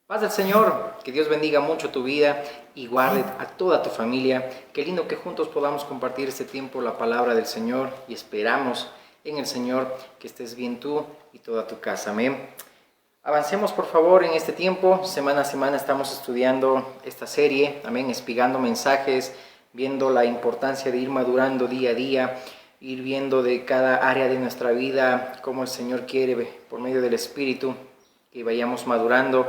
Paz del Señor, que Dios bendiga mucho tu vida y guarde a toda tu familia. Qué lindo que juntos podamos compartir este tiempo la palabra del Señor y esperamos en el Señor que estés bien tú y toda tu casa. Amén. Avancemos por favor en este tiempo. Semana a semana estamos estudiando esta serie. Amén. Espigando mensajes, viendo la importancia de ir madurando día a día, ir viendo de cada área de nuestra vida cómo el Señor quiere por medio del Espíritu que vayamos madurando.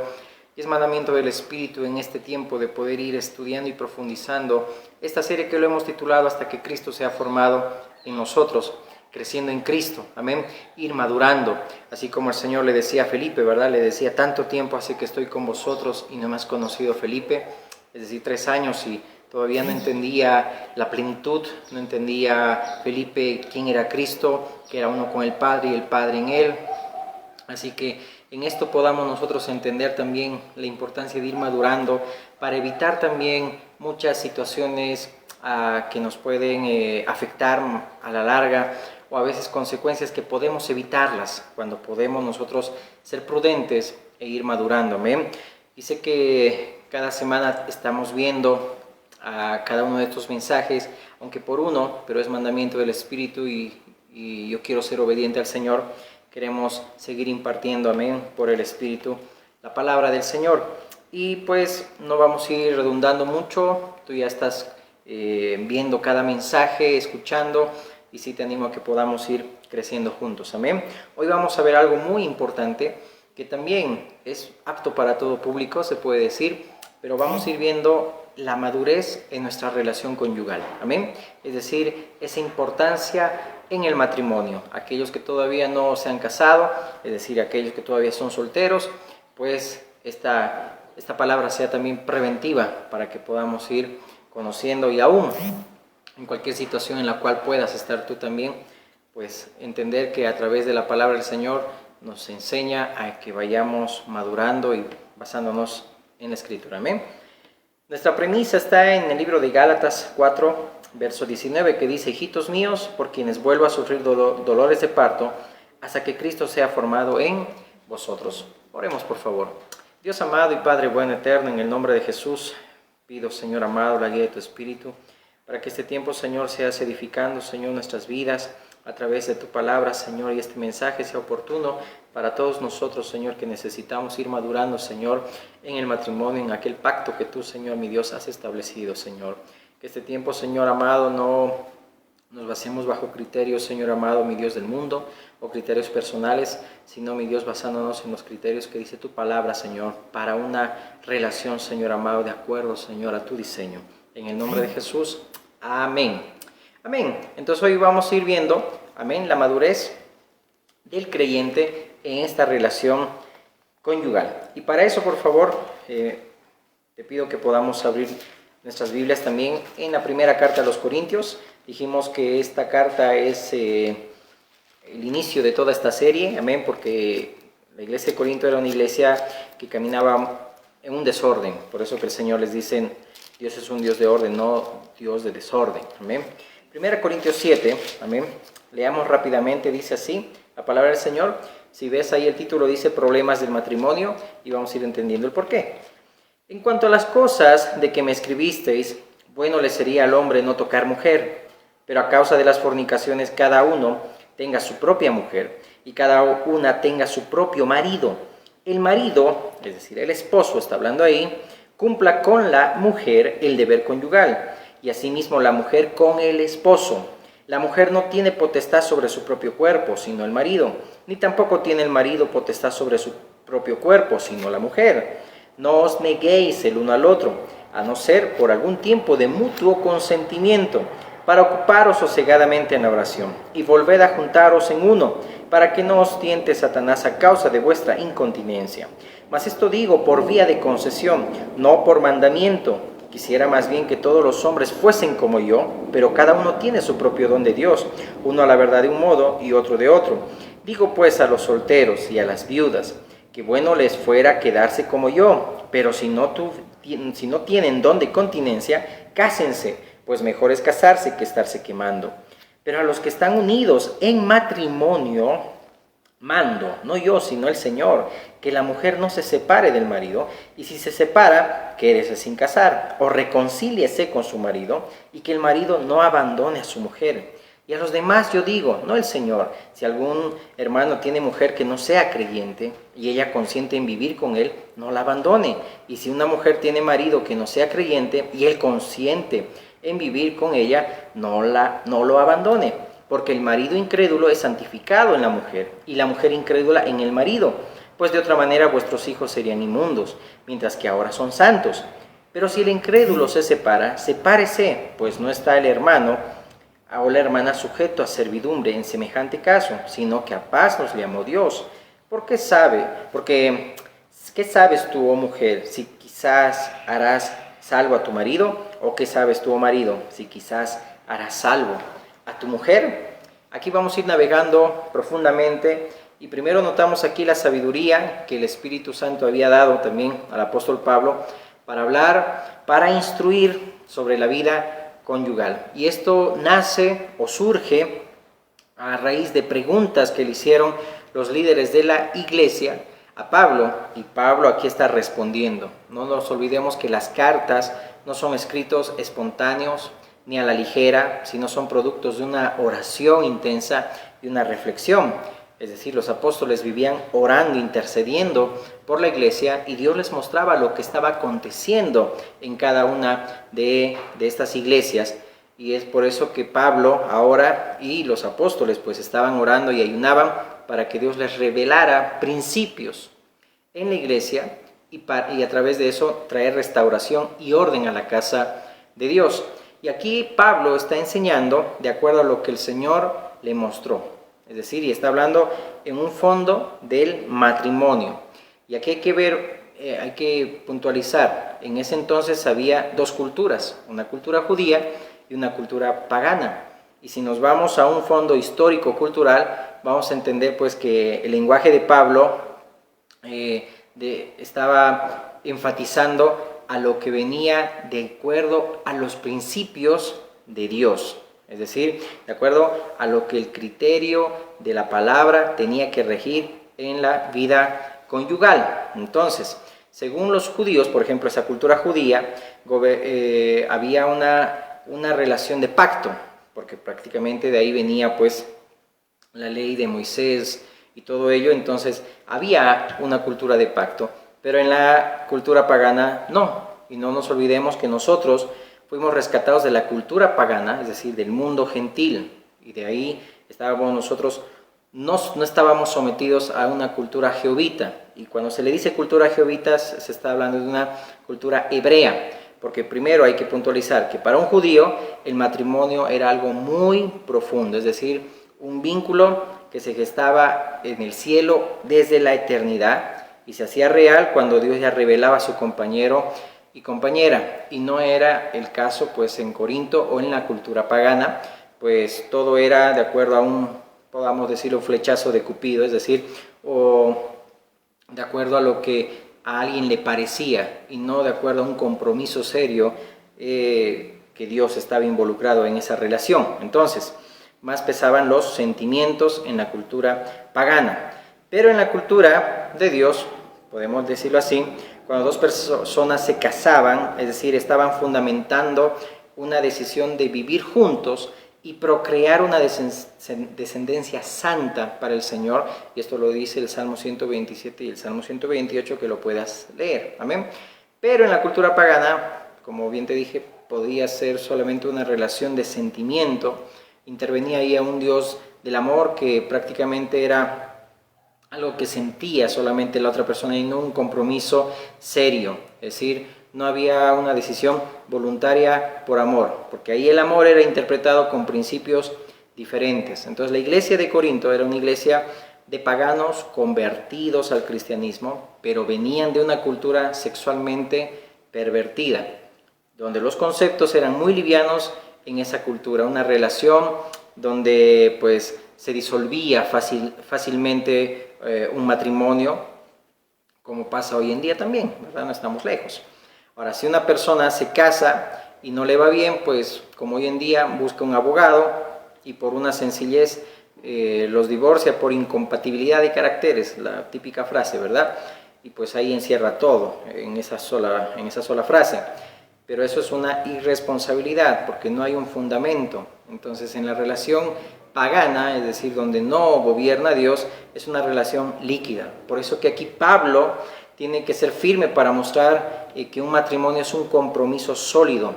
Y es mandamiento del Espíritu en este tiempo de poder ir estudiando y profundizando esta serie que lo hemos titulado Hasta que Cristo sea formado en nosotros, creciendo en Cristo, amén, ir madurando, así como el Señor le decía a Felipe, ¿verdad? Le decía, tanto tiempo hace que estoy con vosotros y no me has conocido, Felipe, es decir, 3 años y todavía no entendía la plenitud, no entendía Felipe quién era Cristo, que era uno con el Padre y el Padre en él. Así que en esto podamos nosotros entender también la importancia de ir madurando para evitar también muchas situaciones que nos pueden afectar a la larga, o a veces consecuencias que podemos evitarlas cuando podemos nosotros ser prudentes e ir madurando. ¿Amén? Y sé que cada semana estamos viendo a cada uno de estos mensajes, aunque por uno, pero es mandamiento del Espíritu y yo quiero ser obediente al Señor. Queremos seguir impartiendo, amén, por el Espíritu, la palabra del Señor. Y pues no vamos a ir redundando mucho, tú ya estás viendo cada mensaje, escuchando, y sí te animo a que podamos ir creciendo juntos, amén. Hoy vamos a ver algo muy importante, que también es apto para todo público, se puede decir, pero vamos a ir viendo la madurez en nuestra relación conyugal, amén. Es decir, esa importancia en el matrimonio. Aquellos que todavía no se han casado, es decir, aquellos que todavía son solteros, pues esta palabra sea también preventiva para que podamos ir conociendo y aún en cualquier situación en la cual puedas estar tú también, pues entender que a través de la palabra del Señor nos enseña a que vayamos madurando y basándonos en la Escritura. Amén. Nuestra premisa está en el libro de Gálatas 4, verso 19, que dice: hijitos míos, por quienes vuelvo a sufrir dolores de parto, hasta que Cristo sea formado en vosotros. Oremos, por favor. Dios amado y Padre bueno, eterno, en el nombre de Jesús, pido, Señor amado, la guía de tu Espíritu, para que este tiempo, Señor, seas edificando, Señor, nuestras vidas a través de tu palabra, Señor, y este mensaje sea oportuno para todos nosotros, Señor, que necesitamos ir madurando, Señor, en el matrimonio, en aquel pacto que tú, Señor, mi Dios, has establecido, Señor. Que este tiempo, Señor amado, no nos basemos bajo criterios, Señor amado, mi Dios, del mundo, o criterios personales, sino, mi Dios, basándonos en los criterios que dice tu palabra, Señor, para una relación, Señor amado, de acuerdo, Señor, a tu diseño. En el nombre de Jesús, amén. Amén. Entonces hoy vamos a ir viendo, amén, la madurez del creyente en esta relación conyugal. Y para eso, por favor, te pido que podamos abrir nuestras Biblias también en la primera carta a los Corintios. Dijimos que esta carta es el inicio de toda esta serie, amén, porque la iglesia de Corinto era una iglesia que caminaba en un desorden. Por eso que el Señor les dice, Dios es un Dios de orden, no Dios de desorden, amén. 1 Corintios 7, amén, leamos rápidamente, dice así la palabra del Señor. Si ves ahí el título dice problemas del matrimonio, y vamos a ir entendiendo el porqué. En cuanto a las cosas de que me escribisteis, bueno le sería al hombre no tocar mujer, pero a causa de las fornicaciones cada uno tenga su propia mujer, y cada una tenga su propio marido. El marido, es decir, el esposo está hablando ahí, cumpla con la mujer el deber conyugal, y asimismo la mujer con el esposo. La mujer no tiene potestad sobre su propio cuerpo, sino el marido, ni tampoco tiene el marido potestad sobre su propio cuerpo, sino la mujer. No os neguéis el uno al otro, a no ser por algún tiempo de mutuo consentimiento, para ocuparos sosegadamente en la oración, y volved a juntaros en uno, para que no os tiente Satanás a causa de vuestra incontinencia. Mas esto digo por vía de concesión, no por mandamiento. Quisiera más bien que todos los hombres fuesen como yo, pero cada uno tiene su propio don de Dios, uno a la verdad de un modo y otro de otro. Digo pues a los solteros y a las viudas, que bueno les fuera quedarse como yo, pero si no tienen don de continencia, cásense, pues mejor es casarse que estarse quemando. Pero a los que están unidos en matrimonio, mando, no yo, sino el Señor, que la mujer no se separe del marido, y si se separa, quédese sin casar, o reconcíliese con su marido, y que el marido no abandone a su mujer. Y a los demás yo digo, no el Señor, si algún hermano tiene mujer que no sea creyente, y ella consiente en vivir con él, no la abandone. Y si una mujer tiene marido que no sea creyente, y él consiente en vivir con ella, no lo abandone. Porque el marido incrédulo es santificado en la mujer, y la mujer incrédula en el marido, pues de otra manera vuestros hijos serían inmundos, mientras que ahora son santos. Pero si el incrédulo se separa, sepárese, pues no está el hermano o la hermana sujeto a servidumbre en semejante caso, sino que a paz nos llamó Dios. Porque, ¿qué sabes tú, oh mujer, si quizás harás salvo a tu marido? ¿O qué sabes tú, oh marido, si quizás harás salvo a tu mujer? Aquí vamos a ir navegando profundamente y primero notamos aquí la sabiduría que el Espíritu Santo había dado también al apóstol Pablo para hablar, para instruir sobre la vida conyugal. Y esto nace o surge a raíz de preguntas que le hicieron los líderes de la iglesia a Pablo, y Pablo aquí está respondiendo. No nos olvidemos que las cartas no son escritos espontáneos ni a la ligera, sino son productos de una oración intensa y una reflexión. Es decir, los apóstoles vivían orando, intercediendo por la iglesia, y Dios les mostraba lo que estaba aconteciendo en cada una de estas iglesias. Y es por eso que Pablo ahora y los apóstoles pues estaban orando y ayunaban para que Dios les revelara principios en la iglesia y a través de eso traer restauración y orden a la casa de Dios. Y aquí Pablo está enseñando de acuerdo a lo que el Señor le mostró. Es decir, y está hablando en un fondo del matrimonio. Y aquí hay que ver, hay que puntualizar. En ese entonces había dos culturas, una cultura judía y una cultura pagana. Y si nos vamos a un fondo histórico-cultural, vamos a entender pues que el lenguaje de Pablo estaba enfatizando a lo que venía de acuerdo a los principios de Dios. Es decir, de acuerdo a lo que el criterio de la palabra tenía que regir en la vida conyugal. Entonces, según los judíos, por ejemplo, esa cultura judía, había una relación de pacto, porque prácticamente de ahí venía pues la ley de Moisés y todo ello. Entonces había una cultura de pacto, pero en la cultura pagana no. Y no nos olvidemos que nosotros fuimos rescatados de la cultura pagana, es decir, del mundo gentil, y de ahí estábamos nosotros, no estábamos sometidos a una cultura jehovita. Y cuando se le dice cultura jehovita, se está hablando de una cultura hebrea, porque primero hay que puntualizar que para un judío el matrimonio era algo muy profundo, es decir, un vínculo que se gestaba en el cielo desde la eternidad y se hacía real cuando Dios ya revelaba a su compañero y compañera, y no era el caso pues en Corinto o en la cultura pagana, pues todo era de acuerdo a un, podamos decirlo, un flechazo de Cupido, es decir, o de acuerdo a lo que a alguien le parecía y no de acuerdo a un compromiso serio que Dios estaba involucrado en esa relación. Entonces, más pesaban los sentimientos en la cultura pagana, pero en la cultura de Dios, podemos decirlo así, cuando dos personas se casaban, es decir, estaban fundamentando una decisión de vivir juntos y procrear una descendencia santa para el Señor, y esto lo dice el Salmo 127 y el Salmo 128, que lo puedas leer, amén. Pero en la cultura pagana, como bien te dije, podía ser solamente una relación de sentimiento, intervenía ahí a un Dios del amor que prácticamente era algo que sentía solamente la otra persona y no un compromiso serio. Es decir, no había una decisión voluntaria por amor, porque ahí el amor era interpretado con principios diferentes. Entonces la iglesia de Corinto era una iglesia de paganos convertidos al cristianismo, pero venían de una cultura sexualmente pervertida, donde los conceptos eran muy livianos en esa cultura, una relación donde pues se disolvía fácilmente un matrimonio, como pasa hoy en día también, ¿verdad? No estamos lejos. Ahora, si una persona se casa y no le va bien, pues como hoy en día busca un abogado y por una sencillez los divorcia por incompatibilidad de caracteres, la típica frase, ¿verdad? Y pues ahí encierra todo en esa sola frase. Pero eso es una irresponsabilidad porque no hay un fundamento. Entonces en la relación pagana, es decir, donde no gobierna Dios, es una relación líquida. Por eso que aquí Pablo tiene que ser firme para mostrar que un matrimonio es un compromiso sólido.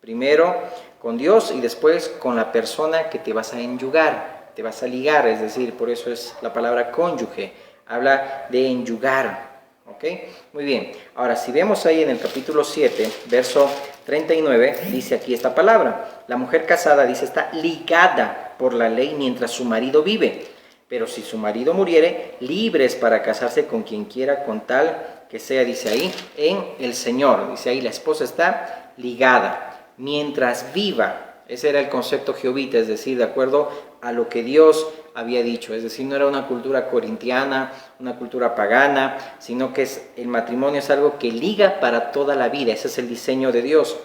Primero con Dios y después con la persona que te vas a enyugar, te vas a ligar, es decir, por eso es la palabra cónyuge. Habla de enyugar. ¿Ok? Muy bien. Ahora, si vemos ahí en el capítulo 7, verso 39, dice aquí esta palabra. La mujer casada, dice, está ligada por la ley mientras su marido vive. Pero si su marido muriere, libre es para casarse con quien quiera, con tal que sea, dice ahí, en el Señor. Dice ahí, la esposa está ligada mientras viva. Ese era el concepto jehovita, es decir, de acuerdo a lo que Dios había dicho. Es decir, no era una cultura corintiana, una cultura pagana, sino que el matrimonio es algo que liga para toda la vida. Ese es el diseño de Dios.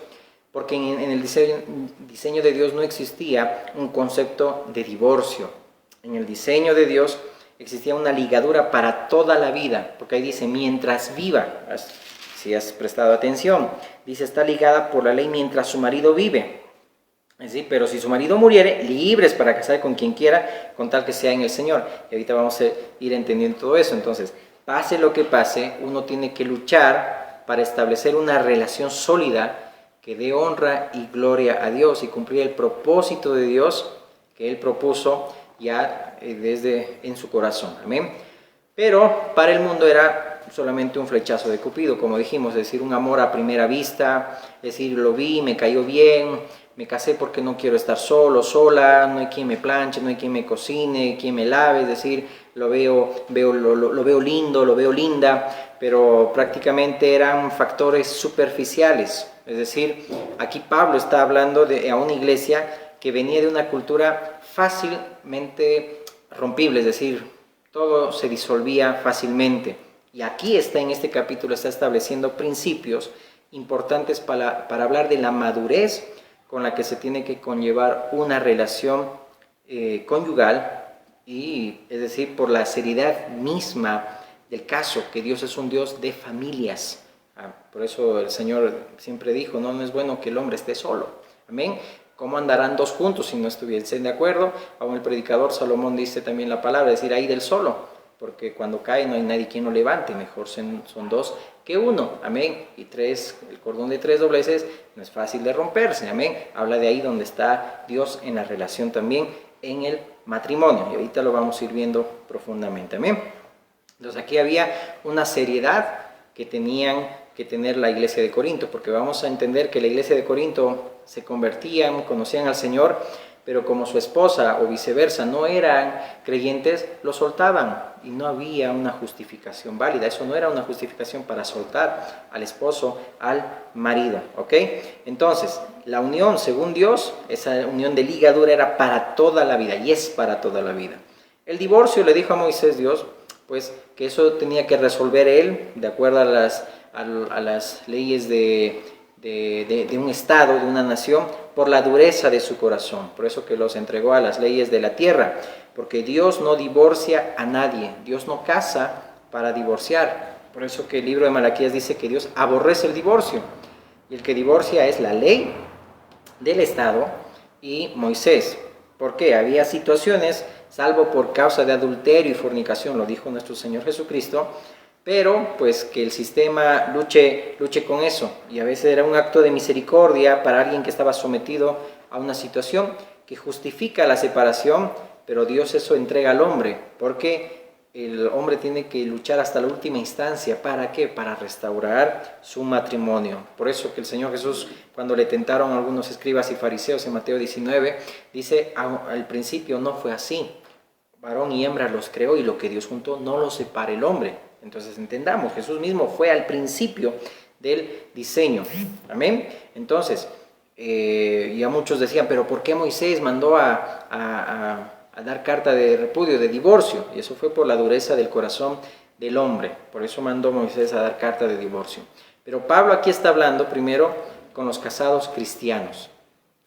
Porque en el diseño de Dios no existía un concepto de divorcio. En el diseño de Dios existía una ligadura para toda la vida. Porque ahí dice, mientras viva, si has prestado atención. Dice, está ligada por la ley mientras su marido vive. ¿Sí? Pero si su marido muriere, libres para casar con quien quiera, con tal que sea en el Señor. Y ahorita vamos a ir entendiendo todo eso. Entonces, pase lo que pase, uno tiene que luchar para establecer una relación sólida que dé honra y gloria a Dios y cumplir el propósito de Dios que Él propuso ya desde en su corazón. Amén. Pero para el mundo era solamente un flechazo de Cupido, como dijimos, es decir, un amor a primera vista, es decir, lo vi, me cayó bien, me casé porque no quiero estar solo, sola, no hay quien me planche, no hay quien me cocine, quien me lave, es decir, lo veo lindo, lo veo linda, pero prácticamente eran factores superficiales. Es decir, aquí Pablo está hablando a una iglesia que venía de una cultura fácilmente rompible, es decir, todo se disolvía fácilmente. Y aquí en este capítulo está estableciendo principios importantes para hablar de la madurez con la que se tiene que conllevar una relación conyugal, y es decir, por la seriedad misma del caso, que Dios es un Dios de familias. Por eso el Señor siempre dijo, no es bueno que el hombre esté solo. Amén. ¿Cómo andarán dos juntos si no estuviesen de acuerdo? Aún el predicador Salomón dice también la palabra, es decir, ahí del solo, porque cuando cae no hay nadie quien lo levante, mejor son dos que uno, amén. Y el cordón de tres dobleces no es fácil de romperse, amén. Habla de ahí donde está Dios en la relación también, en el matrimonio, y ahorita lo vamos a ir viendo profundamente, amén. Entonces aquí había una seriedad que tenían que tener la iglesia de Corinto, porque vamos a entender que la iglesia de Corinto se convertían, conocían al Señor, pero como su esposa o viceversa no eran creyentes, lo soltaban y no había una justificación válida. Eso no era una justificación para soltar al esposo, al marido, ¿ok? Entonces, la unión según Dios, esa unión de ligadura era para toda la vida y es para toda la vida. El divorcio, le dijo a Moisés Dios, pues que eso tenía que resolver él de acuerdo a las leyes de un estado, de una nación, por la dureza de su corazón. Por eso que los entregó a las leyes de la tierra, porque Dios no divorcia a nadie, Dios no casa para divorciar. Por eso que el libro de Malaquías dice que Dios aborrece el divorcio, y el que divorcia es la ley del estado y Moisés. ¿Por qué? Había situaciones, salvo por causa de adulterio y fornicación, lo dijo nuestro Señor Jesucristo, pero pues que el sistema luche con eso, y a veces era un acto de misericordia para alguien que estaba sometido a una situación que justifica la separación, pero Dios eso entrega al hombre, porque el hombre tiene que luchar hasta la última instancia. ¿Para qué? Para restaurar su matrimonio. Por eso que el Señor Jesús, cuando le tentaron a algunos escribas y fariseos en Mateo 19, dice, al principio no fue así, varón y hembra los creó, y lo que Dios juntó no lo separe el hombre. Entonces entendamos, Jesús mismo fue al principio del diseño. Amén. Entonces, ya muchos decían, pero ¿por qué Moisés mandó a dar carta de repudio, de divorcio? Y eso fue por la dureza del corazón del hombre. Por eso mandó Moisés a dar carta de divorcio. Pero Pablo aquí está hablando primero con los casados cristianos.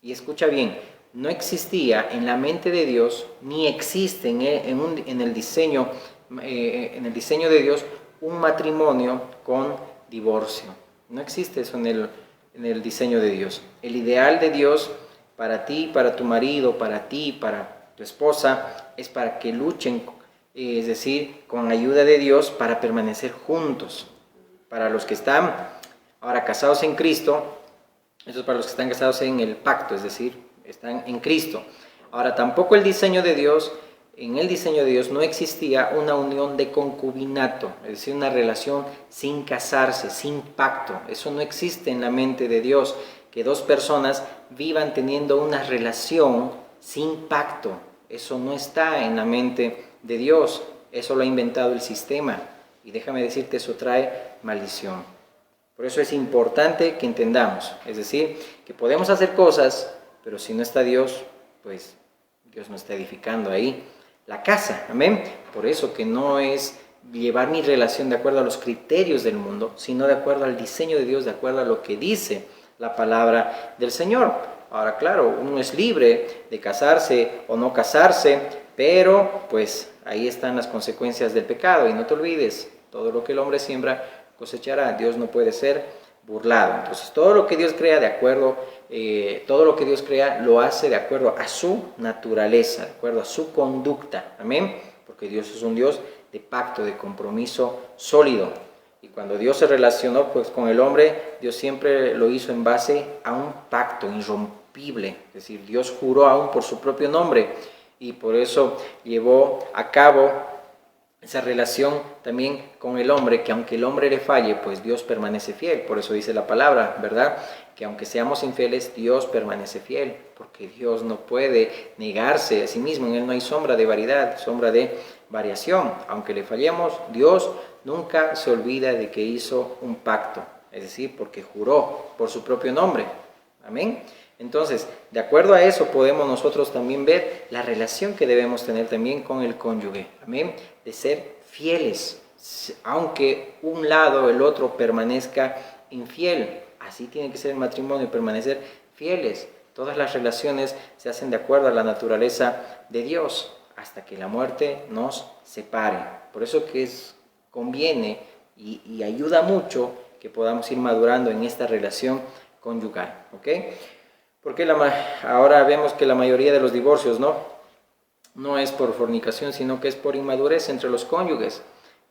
Y escucha bien, no existía en la mente de Dios, ni existe en el diseño de Dios, un matrimonio con divorcio. No existe eso en el diseño de Dios. El ideal de Dios para ti, para tu marido, para ti, para tu esposa, es para que luchen, es decir, con ayuda de Dios para permanecer juntos. Para los que están ahora casados en Cristo, eso es para los que están casados en el pacto, es decir, están en Cristo. Ahora, tampoco en el diseño de Dios no existía una unión de concubinato, es decir, una relación sin casarse, sin pacto. Eso no existe en la mente de Dios, que dos personas vivan teniendo una relación sin pacto. Eso no está en la mente de Dios, eso lo ha inventado el sistema. Y déjame decirte, eso trae maldición. Por eso es importante que entendamos, es decir, que podemos hacer cosas, pero si no está Dios, pues Dios no está edificando ahí la casa, amén. Por eso que no es llevar mi relación de acuerdo a los criterios del mundo, sino de acuerdo al diseño de Dios, de acuerdo a lo que dice la palabra del Señor. Ahora, claro, uno es libre de casarse o no casarse, pero pues ahí están las consecuencias del pecado. Y no te olvides, todo lo que el hombre siembra cosechará. Dios no puede ser burlado. Entonces, todo lo que Dios crea todo lo que Dios crea lo hace de acuerdo a su naturaleza, de acuerdo a su conducta. Amén. Porque Dios es un Dios de pacto, de compromiso sólido. Y cuando Dios se relacionó pues con el hombre, Dios siempre lo hizo en base a un pacto irrompible. Es decir, Dios juró aún por su propio nombre y por eso llevó a cabo esa relación también con el hombre, que aunque el hombre le falle, pues Dios permanece fiel. Por eso dice la palabra, ¿verdad? Que aunque seamos infieles, Dios permanece fiel, porque Dios no puede negarse a sí mismo. En Él no hay sombra de variedad, sombra de variación. Aunque le fallemos, Dios nunca se olvida de que hizo un pacto, es decir, porque juró por su propio nombre. Amén. Entonces, de acuerdo a eso podemos nosotros también ver la relación que debemos tener también con el cónyuge. Amén. De ser fieles, aunque un lado o el otro permanezca infiel. Así tiene que ser el matrimonio, permanecer fieles. Todas las relaciones se hacen de acuerdo a la naturaleza de Dios, hasta que la muerte nos separe. Por eso que conviene y ayuda mucho que podamos ir madurando en esta relación conyugal. ¿Ok? Porque ahora vemos que la mayoría de los divorcios no es por fornicación, sino que es por inmadurez entre los cónyuges.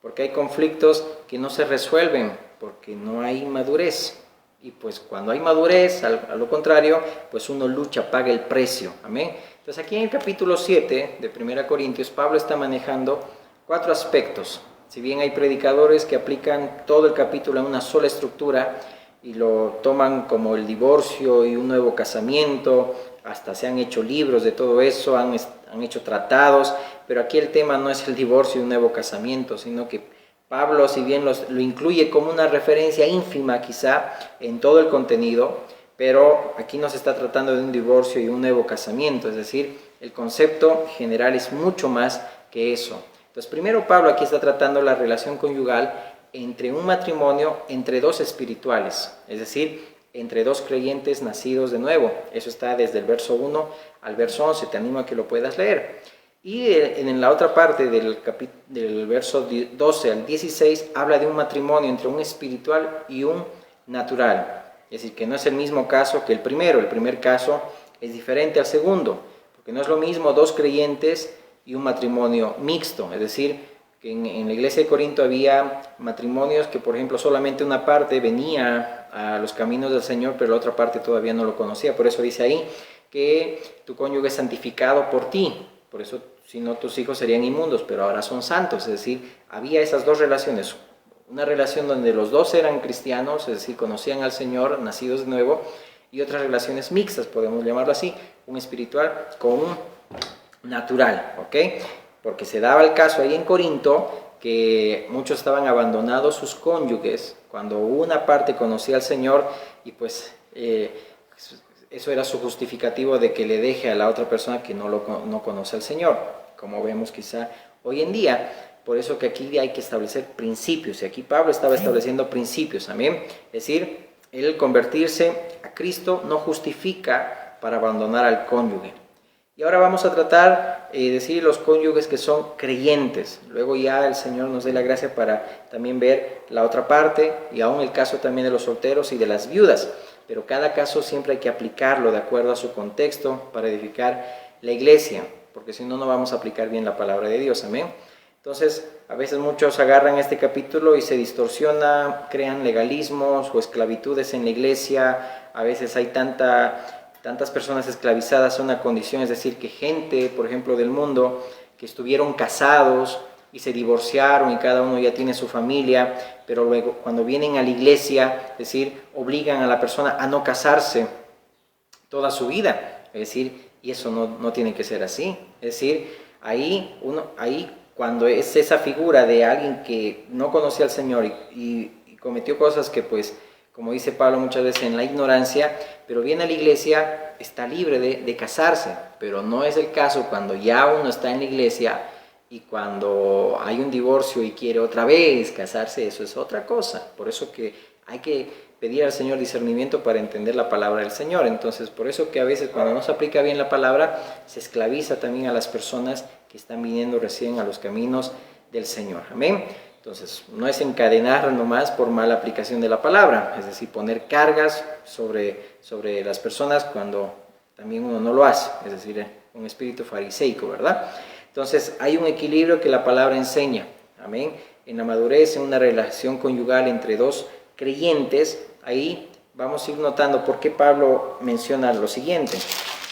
Porque hay conflictos que no se resuelven, porque no hay madurez. Y pues cuando hay madurez, a lo contrario, pues uno lucha, paga el precio. Amén. Entonces aquí en el capítulo 7 de 1 Corintios, Pablo está manejando 4 aspectos. Si bien hay predicadores que aplican todo el capítulo en una sola estructura, y lo toman como el divorcio y un nuevo casamiento, hasta se han hecho libros de todo eso, han hecho tratados, pero aquí el tema no es el divorcio y un nuevo casamiento, sino que Pablo, si bien lo incluye como una referencia ínfima quizá en todo el contenido, pero aquí no se está tratando de un divorcio y un nuevo casamiento, es decir, el concepto general es mucho más que eso. Entonces, primero Pablo aquí está tratando la relación conyugal entre un matrimonio entre dos espirituales, es decir, entre dos creyentes nacidos de nuevo. Eso está desde el verso 1 al verso 11, te animo a que lo puedas leer. Y en la otra parte del verso 12 al 16 habla de un matrimonio entre un espiritual y un natural. Es decir, que no es el mismo caso que el primero. El primer caso es diferente al segundo, porque no es lo mismo dos creyentes y un matrimonio mixto, es decir, en la iglesia de Corinto había matrimonios que, por ejemplo, solamente una parte venía a los caminos del Señor, pero la otra parte todavía no lo conocía. Por eso dice ahí que tu cónyuge es santificado por ti. Por eso, si no, tus hijos serían inmundos, pero ahora son santos. Es decir, había esas dos relaciones. Una relación donde los dos eran cristianos, es decir, conocían al Señor, nacidos de nuevo, y otras relaciones mixtas, podemos llamarlo así, un espiritual con un natural, ¿ok? Porque se daba el caso ahí en Corinto que muchos estaban abandonados sus cónyuges cuando una parte conocía al Señor y pues eso era su justificativo de que le deje a la otra persona que no conoce al Señor, como vemos quizá hoy en día. Por eso que aquí hay que establecer principios, y aquí Pablo estaba estableciendo principios, amén. Es decir, el convertirse a Cristo no justifica para abandonar al cónyuge. Y ahora vamos a tratar decir los cónyuges que son creyentes. Luego ya el Señor nos dé la gracia para también ver la otra parte y aún el caso también de los solteros y de las viudas. Pero cada caso siempre hay que aplicarlo de acuerdo a su contexto para edificar la iglesia, porque si no, no vamos a aplicar bien la palabra de Dios. Amén. Entonces, a veces muchos agarran este capítulo y se distorsiona, crean legalismos o esclavitudes en la iglesia. A veces hay tantas personas esclavizadas a una condición, es decir, que gente, por ejemplo, del mundo, que estuvieron casados y se divorciaron y cada uno ya tiene su familia, pero luego cuando vienen a la iglesia, es decir, obligan a la persona a no casarse toda su vida, es decir, y eso no tiene que ser así, es decir, ahí cuando es esa figura de alguien que no conocía al Señor y cometió cosas que pues, como dice Pablo muchas veces, en la ignorancia, pero viene a la iglesia, está libre de casarse, pero no es el caso cuando ya uno está en la iglesia y cuando hay un divorcio y quiere otra vez casarse, eso es otra cosa. Por eso que hay que pedir al Señor discernimiento para entender la palabra del Señor. Entonces, por eso que a veces cuando no se aplica bien la palabra, se esclaviza también a las personas que están viniendo recién a los caminos del Señor. Amén. Entonces, no es encadenar nomás por mala aplicación de la palabra, es decir, poner cargas sobre las personas cuando también uno no lo hace, es decir, un espíritu fariseico, ¿verdad? Entonces, hay un equilibrio que la palabra enseña, amén. En la madurez, en una relación conyugal entre dos creyentes, ahí vamos a ir notando por qué Pablo menciona lo siguiente.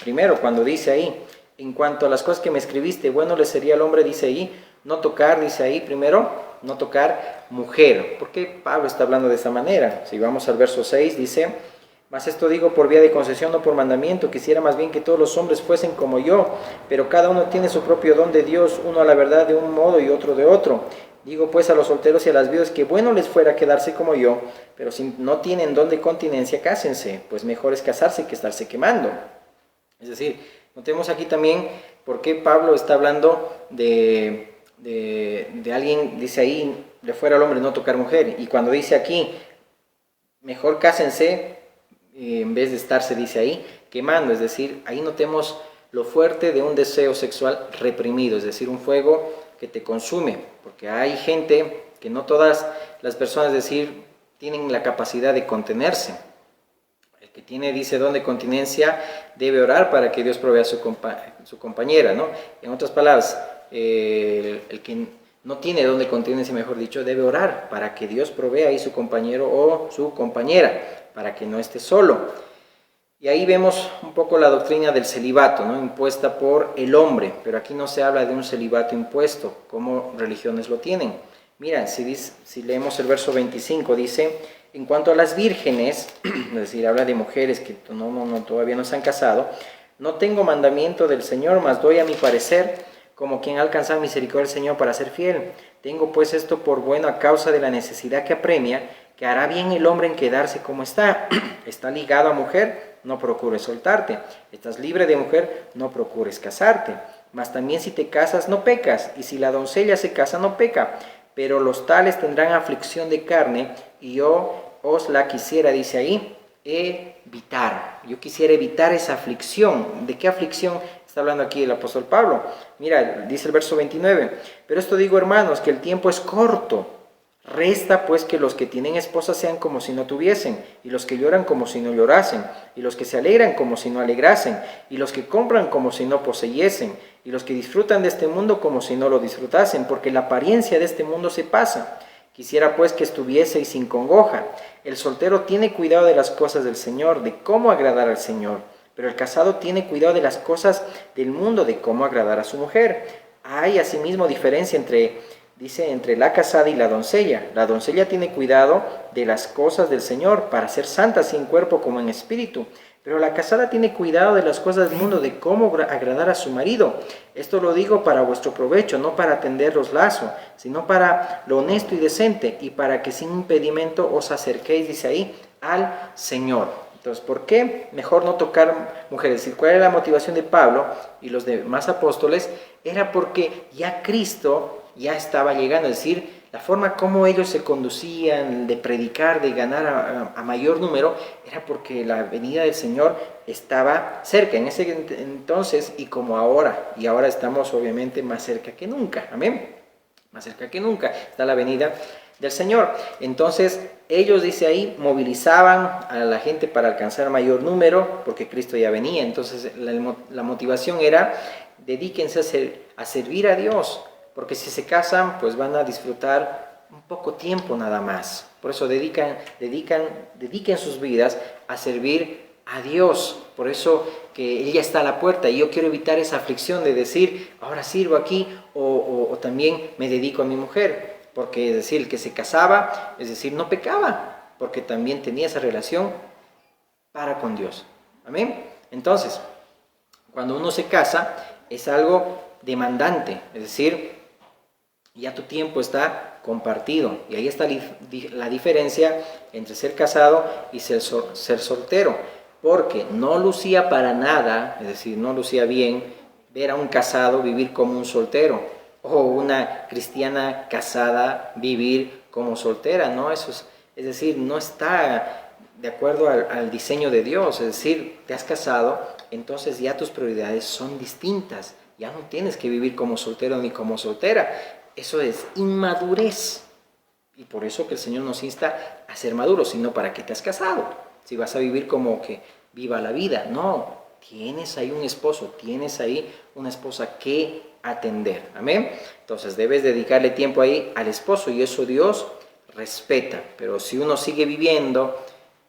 Primero, cuando dice ahí, en cuanto a las cosas que me escribiste, bueno le sería al hombre, dice ahí, no tocar, dice ahí primero, no tocar mujer. ¿Por qué Pablo está hablando de esta manera? Si vamos al verso 6, dice, mas esto digo por vía de concesión, no por mandamiento, quisiera más bien que todos los hombres fuesen como yo, pero cada uno tiene su propio don de Dios, uno a la verdad de un modo y otro de otro. Digo pues a los solteros y a las viudas que bueno les fuera quedarse como yo, pero si no tienen don de continencia, cásense, pues mejor es casarse que estarse quemando. Es decir, notemos aquí también por qué Pablo está hablando de alguien, dice ahí, de fuera al hombre no tocar mujer, y cuando dice aquí, mejor cásense, en vez de estarse, dice ahí, quemando, es decir, ahí notemos lo fuerte de un deseo sexual reprimido, es decir, un fuego que te consume, porque hay gente que no todas las personas, es decir, tienen la capacidad de contenerse. El que tiene, dice, don de continencia, debe orar para que Dios provea su compañera, ¿no? En otras palabras, el que no tiene don de continencia, mejor dicho, debe orar para que Dios provea ahí su compañero o su compañera, para que no esté solo. Y ahí vemos un poco la doctrina del celibato, ¿no? Impuesta por el hombre, pero aquí no se habla de un celibato impuesto, como religiones lo tienen. Mira, si leemos el verso 25, dice, en cuanto a las vírgenes, es decir, habla de mujeres que todavía no se han casado, no tengo mandamiento del Señor, mas doy a mi parecer, como quien ha alcanzado misericordia del Señor para ser fiel. Tengo pues esto por bueno a causa de la necesidad que apremia, que hará bien el hombre en quedarse como está. Está ligado a mujer, no procures soltarte. Estás libre de mujer, no procures casarte. Mas también si te casas, no pecas. Y si la doncella se casa, no peca. Pero los tales tendrán aflicción de carne, y yo os la quisiera, dice ahí, evitar. Yo quisiera evitar esa aflicción. ¿De qué aflicción está hablando aquí el apóstol Pablo? Mira, dice el verso 29, pero esto digo, hermanos, que el tiempo es corto. Resta pues que los que tienen esposa sean como si no tuviesen, y los que lloran como si no llorasen, y los que se alegran como si no alegrasen, y los que compran como si no poseyesen, y los que disfrutan de este mundo como si no lo disfrutasen, porque la apariencia de este mundo se pasa. Quisiera pues que estuvieseis sin congoja. El soltero tiene cuidado de las cosas del Señor, de cómo agradar al Señor, pero el casado tiene cuidado de las cosas del mundo, de cómo agradar a su mujer. Hay asimismo diferencia entre la casada y la doncella. La doncella tiene cuidado de las cosas del Señor para ser santa así en cuerpo como en espíritu, pero la casada tiene cuidado de las cosas del mundo, de cómo agradar a su marido. Esto lo digo para vuestro provecho, no para tender los lazos, sino para lo honesto y decente, y para que sin impedimento os acerquéis, dice ahí, al Señor. Entonces, ¿por qué mejor no tocar mujeres? Es decir, ¿cuál era la motivación de Pablo y los demás apóstoles? Era porque ya Cristo ya estaba llegando, es decir, La forma como ellos se conducían de predicar, de ganar a mayor número, era porque la venida del Señor estaba cerca en ese entonces y como ahora. Y ahora estamos obviamente más cerca que nunca. Amén. Más cerca que nunca está la venida del Señor. Entonces ellos, dice ahí, movilizaban a la gente para alcanzar mayor número porque Cristo ya venía. Entonces la motivación era: dedíquense a servir a Dios, porque si se casan pues van a disfrutar un poco tiempo nada más. Por eso dediquen sus vidas a servir a Dios. Por eso que Él ya está a la puerta y yo quiero evitar esa aflicción de decir ahora sirvo aquí o también me dedico a mi mujer. Porque es decir, el que se casaba, es decir, no pecaba, porque también tenía esa relación para con Dios. Amén. Entonces, cuando uno se casa, es algo demandante, es decir, ya tu tiempo está compartido. Y ahí está la diferencia entre ser casado y ser soltero. Porque no lucía para nada, es decir, no lucía bien ver a un casado vivir como un soltero. O una cristiana casada vivir como soltera, ¿no? Eso es decir, no está de acuerdo al diseño de Dios. Es decir, te has casado, entonces ya tus prioridades son distintas. Ya no tienes que vivir como soltero ni como soltera. Eso es inmadurez. Y por eso que el Señor nos insta a ser maduros, sino para qué te has casado. Si vas a vivir como que viva la vida, no. Tienes ahí un esposo, tienes ahí una esposa que atender. Amén. Entonces debes dedicarle tiempo ahí al esposo y eso Dios respeta. Pero si uno sigue viviendo,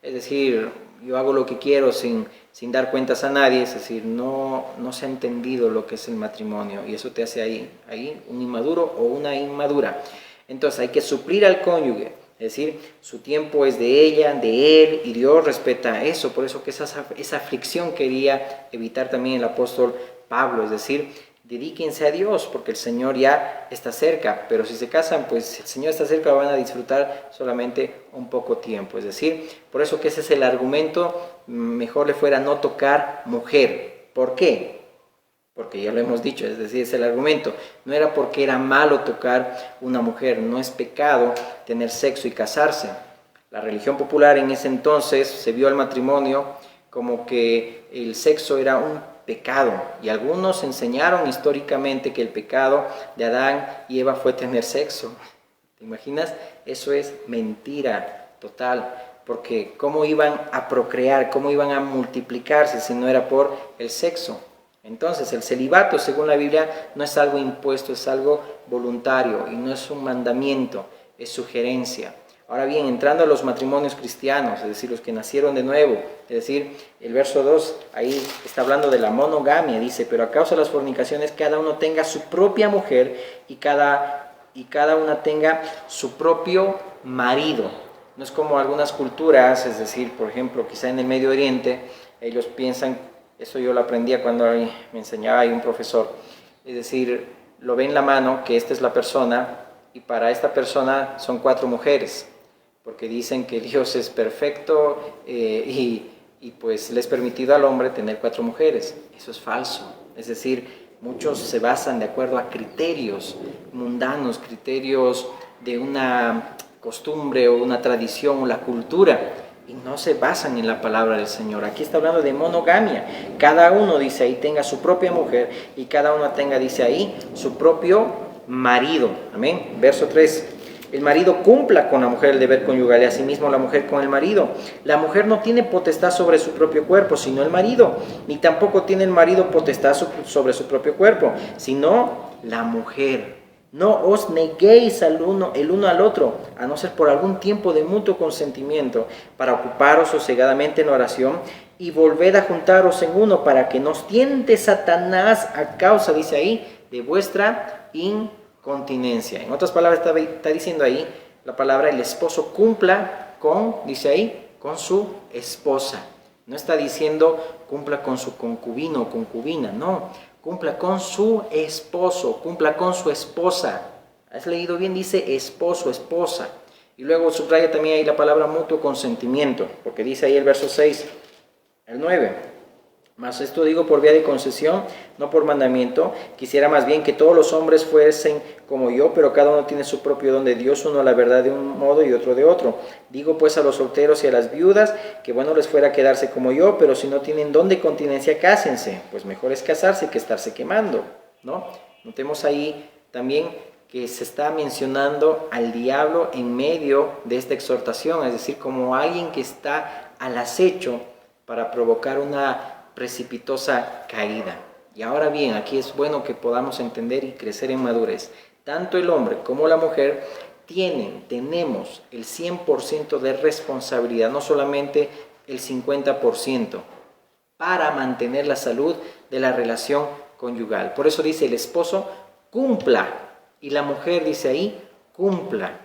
es decir, yo hago lo que quiero sin dar cuentas a nadie, es decir, no se ha entendido lo que es el matrimonio y eso te hace ahí un inmaduro o una inmadura. Entonces hay que suplir al cónyuge. Es decir, su tiempo es de ella, de él, y Dios respeta eso. Por eso que esa aflicción quería evitar también el apóstol Pablo. Es decir, dedíquense a Dios porque el Señor ya está cerca. Pero si se casan, pues el Señor está cerca, van a disfrutar solamente un poco tiempo. Es decir, por eso que ese es el argumento, mejor le fuera no tocar mujer. ¿Por qué? Porque ya lo hemos dicho, es decir, es el argumento. No era porque era malo tocar una mujer, no es pecado tener sexo y casarse. La religión popular en ese entonces se vio al matrimonio como que el sexo era un pecado. Y algunos enseñaron históricamente que el pecado de Adán y Eva fue tener sexo. ¿Te imaginas? Eso es mentira total. Porque ¿cómo iban a procrear? ¿Cómo iban a multiplicarse si no era por el sexo? Entonces el celibato, según la Biblia, no es algo impuesto, es algo voluntario y no es un mandamiento, es sugerencia. Ahora bien, entrando a los matrimonios cristianos, es decir, los que nacieron de nuevo, es decir, el verso 2, ahí está hablando de la monogamia, dice, pero a causa de las fornicaciones cada uno tenga su propia mujer y cada una tenga su propio marido. No es como algunas culturas, es decir, por ejemplo, quizá en el Medio Oriente, ellos piensan. Eso yo lo aprendía cuando me enseñaba ahí un profesor. Es decir, lo ve en la mano que esta es la persona y para esta persona son 4 mujeres. Porque dicen que Dios es perfecto y pues le es permitido al hombre tener 4 mujeres. Eso es falso. Es decir, muchos se basan de acuerdo a criterios mundanos, criterios de una costumbre o una tradición o la cultura. Y no se basan en la palabra del Señor. Aquí está hablando de monogamia. Cada uno, dice ahí, tenga su propia mujer y cada uno tenga, dice ahí, su propio marido. Amén. Verso 3. El marido cumpla con la mujer el deber conyugal y asimismo la mujer con el marido. La mujer no tiene potestad sobre su propio cuerpo, sino el marido. Ni tampoco tiene el marido potestad sobre su propio cuerpo, sino la mujer. No os neguéis el uno al otro, a no ser por algún tiempo de mutuo consentimiento, para ocuparos sosegadamente en oración y volved a juntaros en uno, para que no os tiente Satanás a causa, dice ahí, de vuestra incontinencia. En otras palabras, está diciendo ahí la palabra, el esposo cumpla con, dice ahí, con su esposa. No está diciendo cumpla con su concubino o concubina, no. Cumpla con su esposo, cumpla con su esposa. ¿Has leído bien? Dice esposo, esposa. Y luego subraya también ahí la palabra mutuo consentimiento, porque dice ahí el verso 6, el 9. Mas esto digo por vía de concesión, no por mandamiento. Quisiera más bien que todos los hombres fuesen como yo, pero cada uno tiene su propio don de Dios, uno la verdad de un modo y otro de otro. Digo pues a los solteros y a las viudas, que bueno les fuera quedarse como yo, pero si no tienen don de continencia, cásense, pues mejor es casarse que estarse quemando, ¿no? Notemos ahí también que se está mencionando al diablo en medio de esta exhortación, es decir, como alguien que está al acecho para provocar una precipitosa caída. Y ahora bien, aquí es bueno que podamos entender y crecer en madurez. Tanto el hombre como la mujer tenemos el 100% de responsabilidad, no solamente el 50%, para mantener la salud de la relación conyugal. Por eso dice el esposo, cumpla, y la mujer dice ahí, cumpla.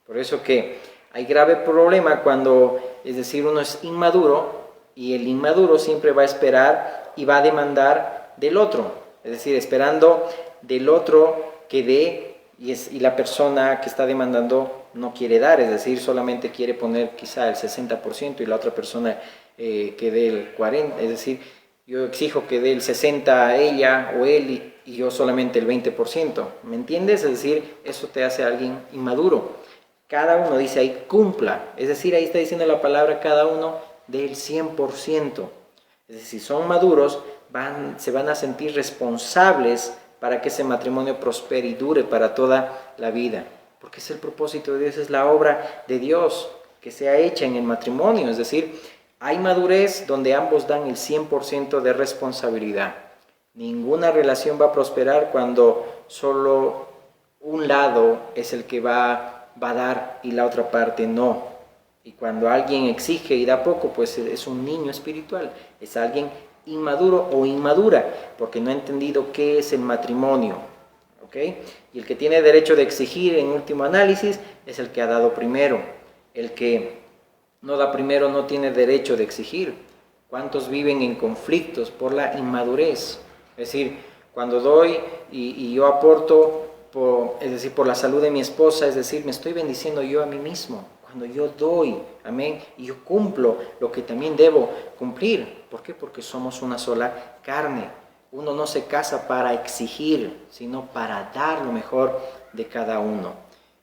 Por eso que hay grave problema cuando, es decir, uno es inmaduro, y el inmaduro siempre va a esperar y va a demandar del otro, es decir, esperando del otro que dé, y la persona que está demandando no quiere dar, es decir, solamente quiere poner quizá el 60% y la otra persona que dé el 40%, es decir, yo exijo que dé el 60% a ella o él y yo solamente el 20%, ¿me entiendes? Es decir, eso te hace a alguien inmaduro. Cada uno dice ahí, cumpla, es decir, ahí está diciendo la palabra cada uno del 100%. Es decir, si son maduros, se van a sentir responsables para que ese matrimonio prospere y dure para toda la vida. Porque es el propósito de Dios, es la obra de Dios que sea hecha en el matrimonio. Es decir, hay madurez donde ambos dan el 100% de responsabilidad. Ninguna relación va a prosperar cuando solo un lado es el que va a dar y la otra parte no. Y cuando alguien exige y da poco, pues es un niño espiritual, es alguien inmaduro o inmadura, porque no ha entendido qué es el matrimonio, ¿ok? Y el que tiene derecho de exigir en último análisis es el que ha dado primero. El que no da primero no tiene derecho de exigir. ¿Cuántos viven en conflictos por la inmadurez? Es decir, cuando doy y yo aporto, es decir, por la salud de mi esposa, es decir, me estoy bendiciendo yo a mí mismo. Cuando yo doy, amén, y yo cumplo lo que también debo cumplir. ¿Por qué? Porque somos una sola carne. Uno no se casa para exigir, sino para dar lo mejor de cada uno.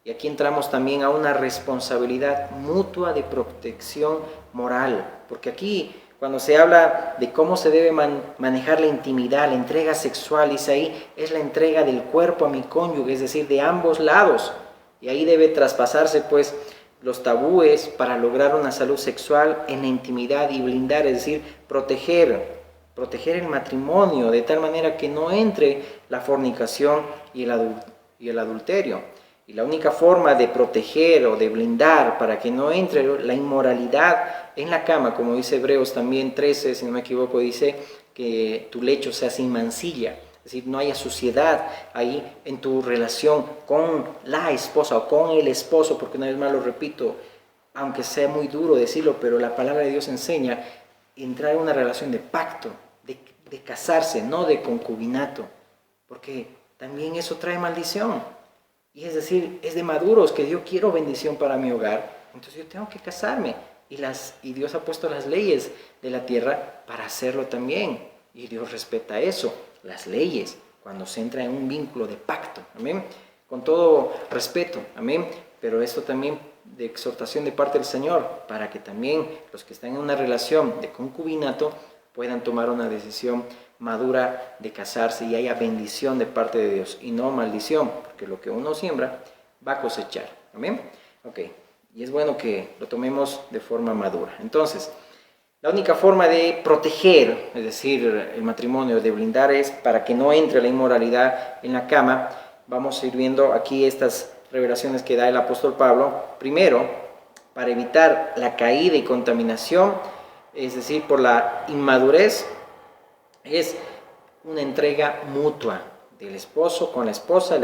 Y aquí entramos también a una responsabilidad mutua de protección moral. Porque aquí, cuando se habla de cómo se debe manejar la intimidad, la entrega sexual, dice ahí, es la entrega del cuerpo a mi cónyuge, es decir, de ambos lados. Y ahí debe traspasarse, pues, los tabúes para lograr una salud sexual en la intimidad y blindar, es decir, proteger el matrimonio de tal manera que no entre la fornicación y el adulterio. Y la única forma de proteger o de blindar para que no entre la inmoralidad en la cama, como dice Hebreos también 13, si no me equivoco, dice que tu lecho sea sin mancilla. Es decir, no haya suciedad ahí en tu relación con la esposa o con el esposo, porque una vez más lo repito, aunque sea muy duro decirlo, pero la palabra de Dios enseña entrar en una relación de pacto, de casarse, no de concubinato, porque también eso trae maldición. Y es decir, es de maduros que yo quiero bendición para mi hogar, entonces yo tengo que casarme. Y Dios ha puesto las leyes de la tierra para hacerlo también. Y Dios respeta eso, las leyes, cuando se entra en un vínculo de pacto, amén, con todo respeto, amén, pero esto también de exhortación de parte del Señor, para que también los que están en una relación de concubinato puedan tomar una decisión madura de casarse y haya bendición de parte de Dios y no maldición, porque lo que uno siembra va a cosechar, amén, ok, y es bueno que lo tomemos de forma madura. Entonces, la única forma de proteger, es decir, el matrimonio, de blindar, es para que no entre la inmoralidad en la cama. Vamos a ir viendo aquí estas revelaciones que da el apóstol Pablo. Primero, para evitar la caída y contaminación, es decir, por la inmadurez, es una entrega mutua del esposo con la esposa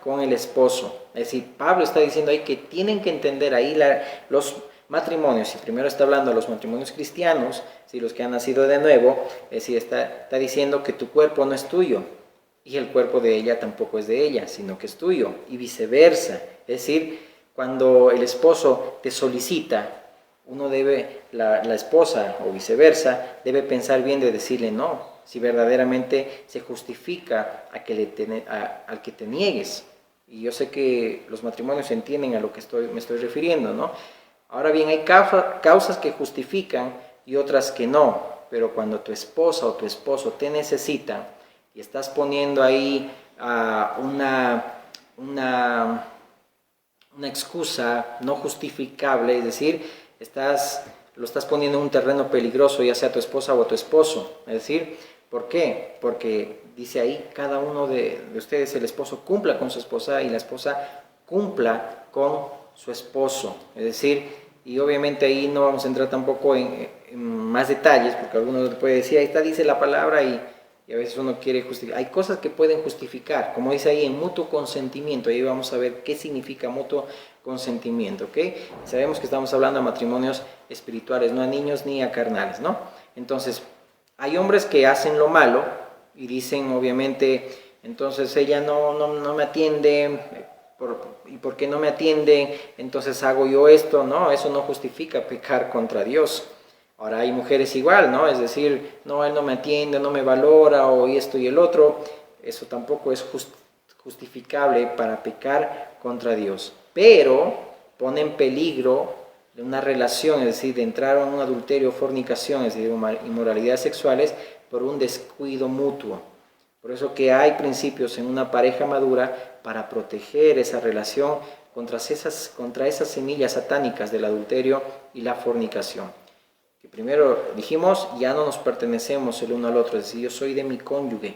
con el esposo. Es decir, Pablo está diciendo ahí que tienen que entender ahí los matrimonios, y primero está hablando de los matrimonios cristianos, si los que han nacido de nuevo, es decir, está diciendo que tu cuerpo no es tuyo y el cuerpo de ella tampoco es de ella, sino que es tuyo, y viceversa. Es decir, cuando el esposo te solicita uno debe, la esposa o viceversa, debe pensar bien de decirle no, si verdaderamente se justifica al que te niegues. Y yo sé que los matrimonios entienden a lo que me estoy refiriendo, ¿no? Ahora bien, hay causas que justifican y otras que no, pero cuando tu esposa o tu esposo te necesita y estás poniendo ahí una excusa no justificable, es decir, lo estás poniendo en un terreno peligroso, ya sea tu esposa o tu esposo. Es decir, ¿por qué? Porque dice ahí, cada uno de ustedes, el esposo cumpla con su esposa y la esposa cumpla con su esposo. Es decir, y obviamente ahí no vamos a entrar tampoco en más detalles, porque algunos puede decir, ahí está, dice la palabra y a veces uno quiere justificar. Hay cosas que pueden justificar, como dice ahí, en mutuo consentimiento. Ahí vamos a ver qué significa mutuo consentimiento, ¿ok? Sabemos que estamos hablando de matrimonios espirituales, no a niños ni a carnales, ¿no? Entonces, hay hombres que hacen lo malo y dicen, obviamente, entonces ella no me atiende, ¿y por qué no me atiende? Entonces hago yo esto, ¿no? Eso no justifica pecar contra Dios. Ahora hay mujeres igual, ¿no? Es decir, no, él no me atiende, no me valora, o esto y el otro. Eso tampoco es justificable para pecar contra Dios. Pero pone en peligro de una relación, es decir, de entrar en un adulterio, fornicación, es decir, inmoralidades sexuales, por un descuido mutuo. Por eso que hay principios en una pareja madura para proteger esa relación contra esas semillas satánicas del adulterio y la fornicación. Que primero dijimos, ya no nos pertenecemos el uno al otro, es decir, yo soy de mi cónyuge,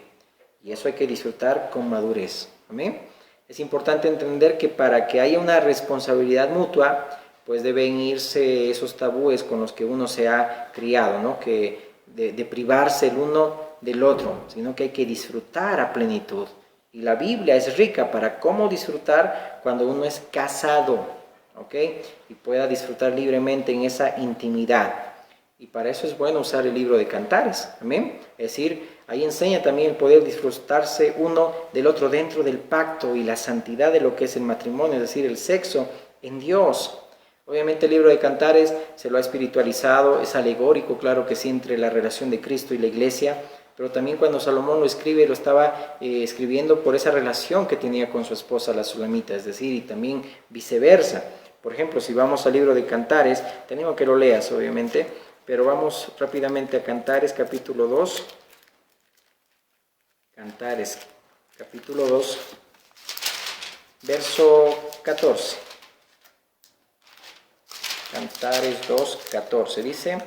y eso hay que disfrutar con madurez. ¿Amén? Es importante entender que para que haya una responsabilidad mutua, pues deben irse esos tabúes con los que uno se ha criado, ¿no? Que de privarse el uno del otro, sino que hay que disfrutar a plenitud. Y la Biblia es rica para cómo disfrutar cuando uno es casado, ¿ok? Y pueda disfrutar libremente en esa intimidad. Y para eso es bueno usar el libro de Cantares, ¿amén? Es decir, ahí enseña también el poder disfrutarse uno del otro dentro del pacto y la santidad de lo que es el matrimonio, es decir, el sexo en Dios. Obviamente el libro de Cantares se lo ha espiritualizado, es alegórico, claro que sí, entre la relación de Cristo y la iglesia, pero también cuando Salomón lo escribe, lo estaba escribiendo por esa relación que tenía con su esposa, la Sulamita, es decir, y también viceversa. Por ejemplo, si vamos al libro de Cantares, tenemos que lo leas, obviamente, pero vamos rápidamente a Cantares, capítulo 2. Cantares, capítulo 2, verso 14. Cantares 2, 14. Dice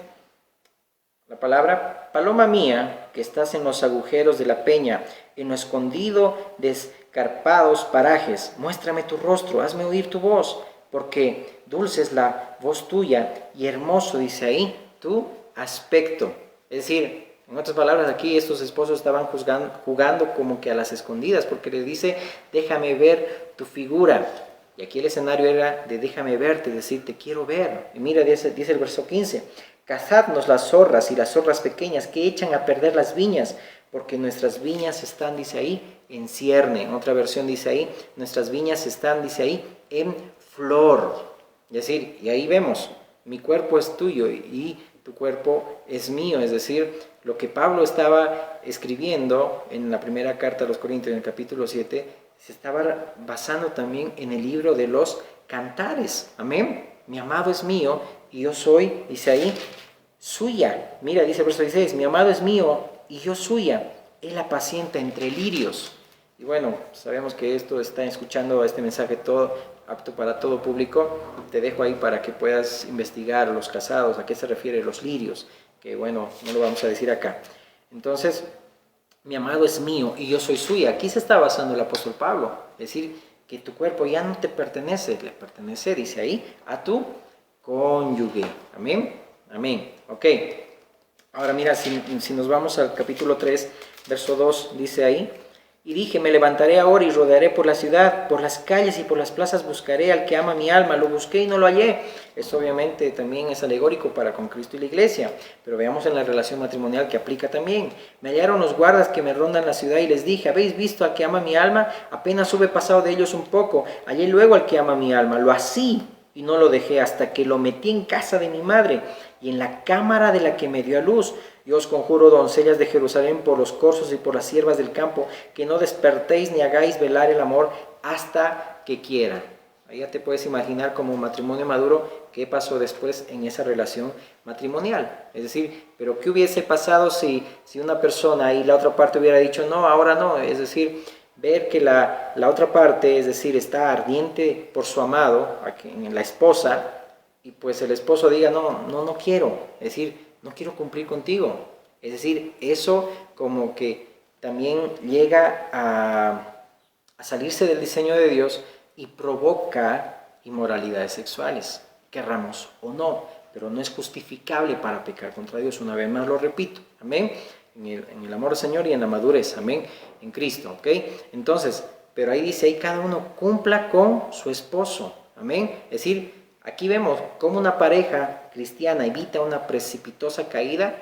la palabra: paloma mía, que estás en los agujeros de la peña, en lo escondido de escarpados parajes, muéstrame tu rostro, hazme oír tu voz, porque dulce es la voz tuya y hermoso, dice ahí, tu aspecto. Es decir, en otras palabras, aquí estos esposos estaban jugando como que a las escondidas, porque le dice, déjame ver tu figura. Y aquí el escenario era de déjame verte, es decir, te quiero ver. Y mira, dice el verso 15, cazadnos las zorras y las zorras pequeñas que echan a perder las viñas, porque nuestras viñas están, dice ahí, en cierne. En otra versión dice ahí, nuestras viñas están, dice ahí, en flor. Es decir, y ahí vemos, mi cuerpo es tuyo y tu cuerpo es mío. Es decir, lo que Pablo estaba escribiendo en la primera carta a los Corintios, en el capítulo 7, se estaba basando también en el libro de los Cantares. Amén. Mi amado es mío y yo soy, dice ahí, suya. Mira, dice el verso 16, mi amado es mío y yo suya. Él apacienta entre lirios. Y bueno, sabemos que esto está escuchando este mensaje todo apto para todo público. Te dejo ahí para que puedas investigar los casados, a qué se refiere los lirios, que bueno, no lo vamos a decir acá. Entonces, mi amado es mío y yo soy suya. Aquí se está basando el apóstol Pablo, es decir, que tu cuerpo ya no te pertenece, le pertenece, dice ahí, a tu cónyuge. Amén, amén. Ok, ahora mira, si nos vamos al capítulo 3, verso 2, dice ahí, y dije, me levantaré ahora y rodearé por la ciudad, por las calles y por las plazas buscaré al que ama mi alma. Lo busqué y no lo hallé. Esto obviamente también es alegórico para con Cristo y la iglesia, pero veamos en la relación matrimonial que aplica también. Me hallaron los guardas que me rondan la ciudad y les dije, ¿habéis visto al que ama mi alma? Apenas hube pasado de ellos un poco, hallé luego al que ama mi alma. Lo así y no lo dejé hasta que lo metí en casa de mi madre y en la cámara de la que me dio a luz. Yo os conjuro, doncellas de Jerusalén, por los corzos y por las siervas del campo, que no despertéis ni hagáis velar el amor hasta que quiera. Ahí ya te puedes imaginar como matrimonio maduro qué pasó después en esa relación matrimonial. Es decir, pero ¿qué hubiese pasado si una persona y la otra parte hubiera dicho no, ahora no? Es decir, ver que la otra parte, es decir, está ardiente por su amado, en la esposa, y pues el esposo diga no quiero, es decir, no quiero cumplir contigo. Es decir, eso como que también llega a salirse del diseño de Dios y provoca inmoralidades sexuales, querramos o no, pero no es justificable para pecar contra Dios. Una vez más lo repito, amén, en el amor del Señor y en la madurez, amén, en Cristo, ¿ok? Entonces, pero ahí dice, ahí cada uno cumpla con su esposo, amén. Es decir, aquí vemos cómo una pareja cristiana evita una precipitosa caída,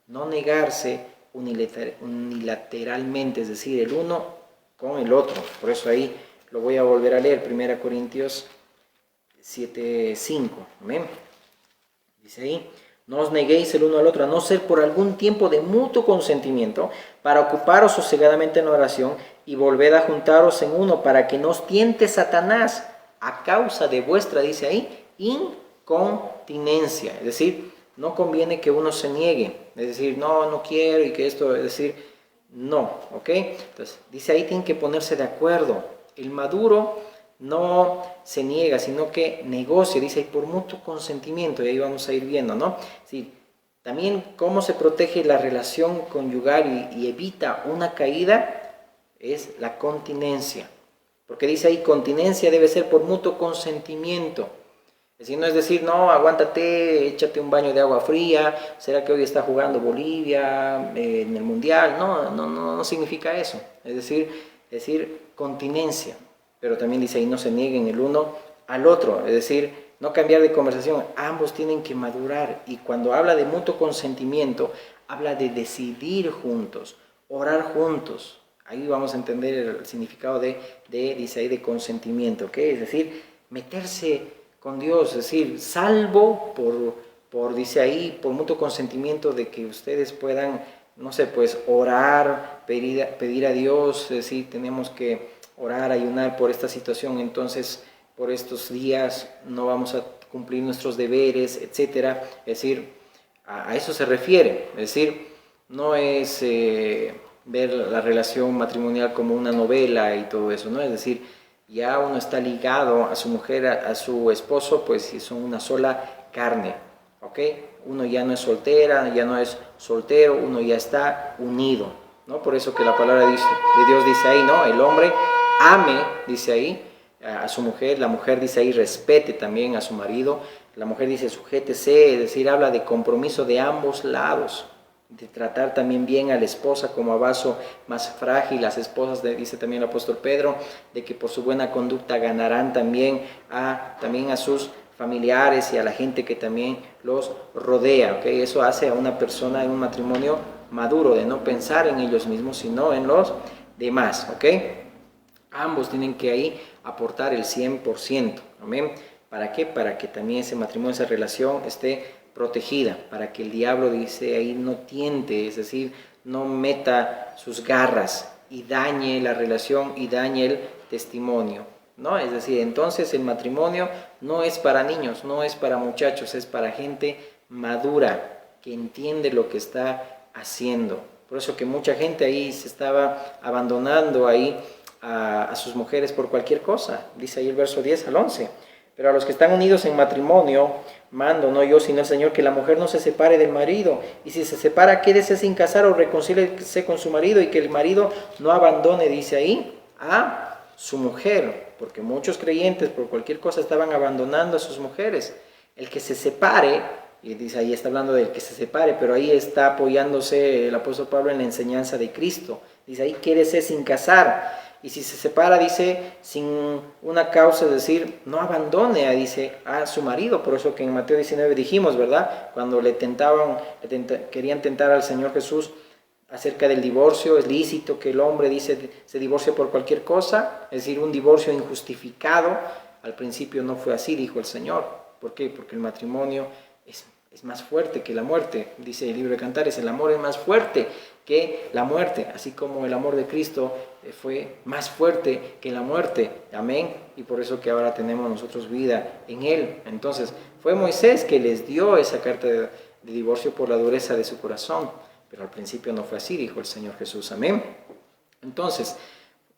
no negarse unilateralmente, es decir, el uno con el otro. Por eso ahí lo voy a volver a leer, 1 Corintios 7:5, amén. Dice ahí, no os neguéis el uno al otro, a no ser por algún tiempo de mutuo consentimiento, para ocuparos sosegadamente en oración y volved a juntaros en uno, para que no os tiente Satanás a causa de vuestra, dice ahí, incontinencia. Es decir, no conviene que uno se niegue, es decir, no quiero y que esto, es decir, no, ¿ok? Entonces, dice ahí, tienen que ponerse de acuerdo. El maduro no se niega, sino que negocia, dice ahí, por mutuo consentimiento, y ahí vamos a ir viendo, ¿no? Sí, también cómo se protege la relación conyugal y evita una caída es la continencia, porque dice ahí, continencia debe ser por mutuo consentimiento. Es decir, no es decir, no, aguántate, échate un baño de agua fría, ¿será que hoy está jugando Bolivia en el Mundial? No significa eso. Es decir, continencia. Pero también dice ahí, no se nieguen el uno al otro. Es decir, no cambiar de conversación. Ambos tienen que madurar. Y cuando habla de mutuo consentimiento, habla de decidir juntos, orar juntos. Ahí vamos a entender el significado dice ahí, de consentimiento, ¿ok? Es decir, meterse con Dios, es decir, salvo dice ahí, por mutuo consentimiento de que ustedes puedan, no sé, pues orar, pedir a Dios, es decir, tenemos que orar, ayunar por esta situación, entonces por estos días no vamos a cumplir nuestros deberes, etcétera. Es decir, a eso se refiere, es decir, no es ver la relación matrimonial como una novela y todo eso, ¿no? Es decir, ya uno está ligado a su mujer, a su esposo, pues si son una sola carne, ¿ok? Uno ya no es soltera, ya no es soltero, uno ya está unido, ¿no? Por eso que la palabra de Dios dice ahí, ¿no? El hombre ame, dice ahí, a su mujer, la mujer dice ahí, respete también a su marido, la mujer dice sujétese, es decir, habla de compromiso de ambos lados, de tratar también bien a la esposa como a vaso más frágil. Las esposas, dice también el apóstol Pedro, de que por su buena conducta ganarán también a sus familiares y a la gente que también los rodea, ¿ok? Eso hace a una persona en un matrimonio maduro, de no pensar en ellos mismos, sino en los demás, ¿ok? Ambos tienen que ahí aportar el 100%, ¿amén? ¿Para qué? Para que también ese matrimonio, esa relación esté protegida, para que el diablo, dice ahí, no tiente, es decir, no meta sus garras y dañe la relación y dañe el testimonio, ¿no? Es decir, entonces el matrimonio no es para niños, no es para muchachos, es para gente madura, que entiende lo que está haciendo. Por eso que mucha gente ahí se estaba abandonando ahí a sus mujeres por cualquier cosa, dice ahí el verso 10 al 11. Pero a los que están unidos en matrimonio, mando, no yo, sino el Señor, que la mujer no se separe del marido. Y si se separa, quédese sin casar o reconcíliese con su marido, y que el marido no abandone, dice ahí, a su mujer. Porque muchos creyentes por cualquier cosa estaban abandonando a sus mujeres. El que se separe, y dice ahí, está hablando del que se separe, pero ahí está apoyándose el apóstol Pablo en la enseñanza de Cristo. Dice ahí, quédese sin casar. Y si se separa, dice, sin una causa, es decir, no abandone a su marido. Por eso que en Mateo 19 dijimos, ¿verdad? Cuando querían tentar al Señor Jesús acerca del divorcio, es lícito que el hombre, dice, se divorcie por cualquier cosa, es decir, un divorcio injustificado. al principio no fue así, dijo el Señor. ¿Por qué? Porque el matrimonio es más fuerte que la muerte. Dice el libro de Cantares, el amor es más fuerte que la muerte, así como el amor de Cristo fue más fuerte que la muerte. Amén. Y por eso que ahora tenemos nosotros vida en Él. Entonces, fue Moisés que les dio esa carta de divorcio por la dureza de su corazón. Pero al principio no fue así, dijo el Señor Jesús. Amén. Entonces,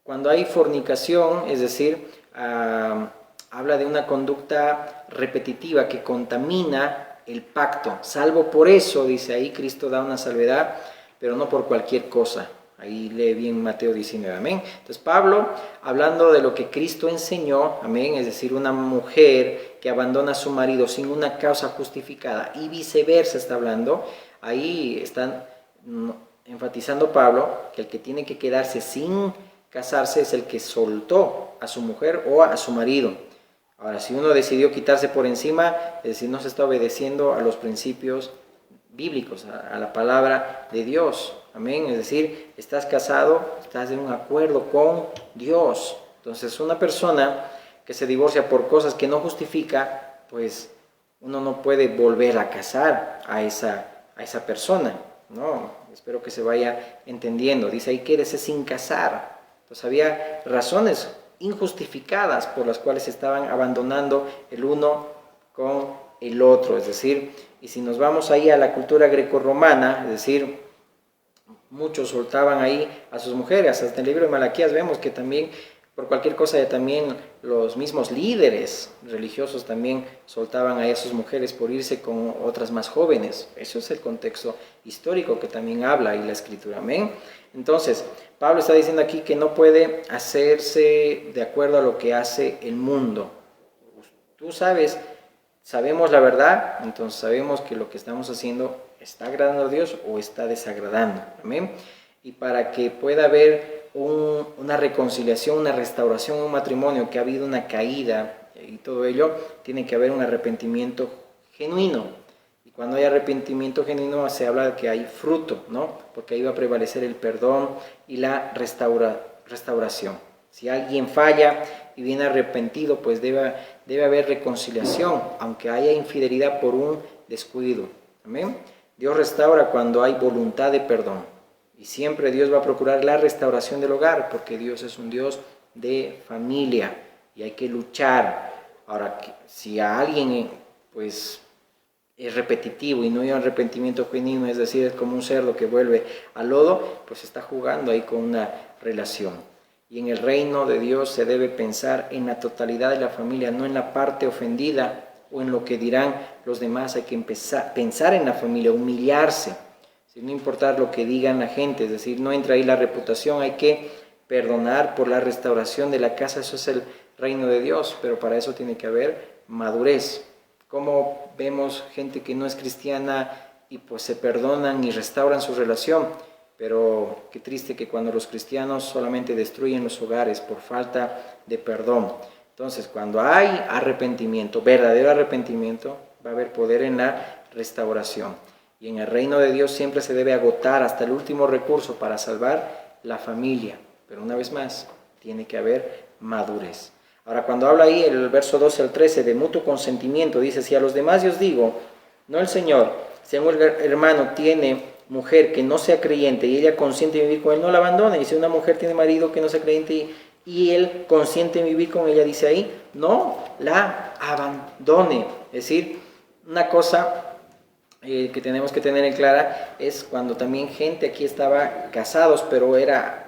cuando hay fornicación, es decir, habla de una conducta repetitiva que contamina el pacto. Salvo por eso, dice ahí, Cristo da una salvedad, pero no por cualquier cosa. Ahí lee bien Mateo 19, amén. Entonces Pablo, hablando de lo que Cristo enseñó, amén, es decir, una mujer que abandona a su marido sin una causa justificada y viceversa está hablando, ahí están enfatizando Pablo que el que tiene que quedarse sin casarse es el que soltó a su mujer o a su marido. Ahora, si uno decidió quitarse por encima, es decir, no se está obedeciendo a los principios bíblicos, a la palabra de Dios. Amén. Es decir, estás casado, estás en un acuerdo con Dios. Entonces, una persona que se divorcia por cosas que no justifica, pues uno no puede volver a casar a esa persona. No, espero que se vaya entendiendo. Dice ahí, quédese sin casar. Entonces, había razones injustificadas por las cuales estaban abandonando el uno con el otro, es decir, y si nos vamos ahí a la cultura grecorromana, es decir, muchos soltaban ahí a sus mujeres, hasta el libro de Malaquías vemos que también por cualquier cosa ya también los mismos líderes religiosos también soltaban a sus mujeres por irse con otras más jóvenes. Eso es el contexto histórico que también habla ahí la Escritura, amén. Entonces, Pablo está diciendo aquí que no puede hacerse de acuerdo a lo que hace el mundo. Tú sabemos la verdad, entonces sabemos que lo que estamos haciendo está agradando a Dios o está desagradando, amén. Y para que pueda haber una reconciliación, una restauración, un matrimonio que ha habido una caída y todo ello, tiene que haber un arrepentimiento genuino. Y cuando hay arrepentimiento genuino se habla de que hay fruto, ¿no? Porque ahí va a prevalecer el perdón y la restauración. Si alguien falla y viene arrepentido, pues debe haber reconciliación, aunque haya infidelidad por un descuido. Amén. Dios restaura cuando hay voluntad de perdón. Y siempre Dios va a procurar la restauración del hogar, porque Dios es un Dios de familia y hay que luchar. Ahora, si a alguien pues es repetitivo y no hay un arrepentimiento genuino, es decir, es como un cerdo que vuelve al lodo, pues está jugando ahí con una relación. Y en el reino de Dios se debe pensar en la totalidad de la familia, no en la parte ofendida o en lo que dirán los demás. Hay que pensar en la familia, humillarse, sin no importar lo que digan la gente, es decir, no entra ahí la reputación, hay que perdonar por la restauración de la casa. Eso es el reino de Dios, pero para eso tiene que haber madurez. Como vemos gente que no es cristiana y pues se perdonan y restauran su relación, pero qué triste que cuando los cristianos solamente destruyen los hogares por falta de perdón. Entonces, cuando hay arrepentimiento, verdadero arrepentimiento, va a haber poder en la restauración. Y en el reino de Dios siempre se debe agotar hasta el último recurso para salvar la familia. Pero una vez más, tiene que haber madurez. Ahora, cuando habla ahí el verso 12 al 13 de mutuo consentimiento, dice, si a los demás yo os digo, no el Señor, si un hermano tiene mujer que no sea creyente y ella consiente en vivir con él, no la abandone. Y si una mujer tiene marido que no sea creyente y él consiente en vivir con ella, dice ahí, no la abandone. Es decir, una cosa que tenemos que tener en clara es cuando también gente aquí estaba casados, pero